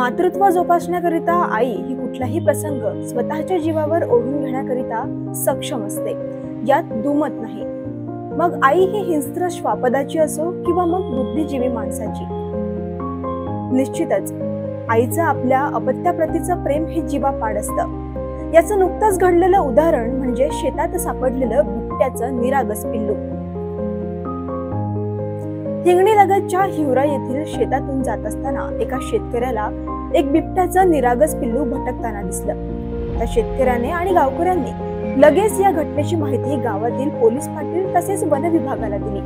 मातृत्व जोपासण्याकरिता आई ही कुठलाही प्रसंग स्वतःच्या जीवावर ओढून घेण्याकरिता सक्षम असते, यात दुमत नाही. मग आई ही हिंस्त्र श्वापदाची असो किंवा मग बुद्धिजीवी माणसाची. निश्चितच आईचं आपल्या अपत्याप्रतीचं प्रेम हे जीवापाड असतं. याचं नुकतंच घडलेलं उदाहरण म्हणजे शेतात सापडलेलं बिबट्याचं निरागस पिल्लू. हिंगणी लगतच्या हिवरा येथील शेतातून जात असताना एका शेतकऱ्याला एक बिबट्याचं निरागस पिल्लू भटकताना दिसलं. त्या शेतकऱ्याने आणि गावकऱ्यांनी लगेच या घटनेची माहिती गावातील पोलीस पाटील तसेच वन विभागाला दिली.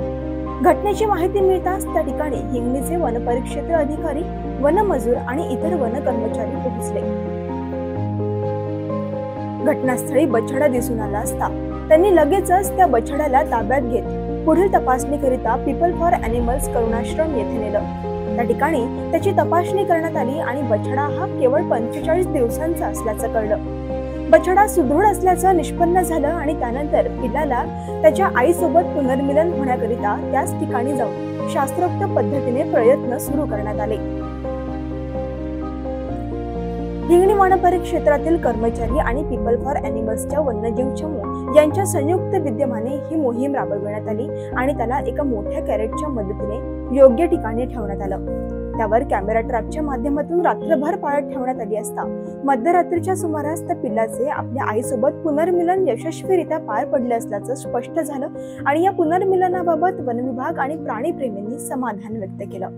घटनेची माहिती मिळताच त्या ठिकाणी हिंगणीचे वनपरिक्षेत्र अधिकारी, वनमजूर आणि इतर वन कर्मचारी पोहोचले. घटनास्थळी बछडा दिसून आला असता त्यांनी लगेचच त्या बछड्याला ताब्यात घेत पुढील तपासणीकरिता पीपल फॉर ॲनिमल्स करुणाश्रम येथे नेलं. त्या ठिकाणी त्याची तपासणी करण्यात आली आणि बछडा हा केवळ 45 दिवसांचा असल्याचं कळलं. बछडा सुदृढ असल्याचं निष्पन्न झालं आणि त्यानंतर पिल्लाला त्याच्या आईसोबत पुनर्मिलन होण्याकरिता त्याच ठिकाणी जाऊन शास्त्रोक्त पद्धतीने प्रयत्न सुरू करण्यात आले. हिंगणी वनपरिक्षेत्रातील कर्मचारी आणि पीपल फॉर ॲनिमल्सच्या वन्यजीव चमू यांच्या संयुक्त विद्यमाने ही मोहीम राबविण्यात आली आणि त्याला एका मोठ्या कॅरेटच्या मदतीने योग्य ठिकाणी ठेवण्यात आलं. त्यावर कॅमेरा ट्रॅपच्या माध्यमातून रात्रभर पाळत ठेवण्यात आली असता मध्यरात्रीच्या सुमारास त्या पिल्लाचे आपल्या आईसोबत पुनर्मिलन यशस्वीरित्या पार पडले असल्याचं स्पष्ट झालं आणि या पुनर्मिलनाबाबत वनविभाग आणि प्राणीप्रेमींनी समाधान व्यक्त केलं.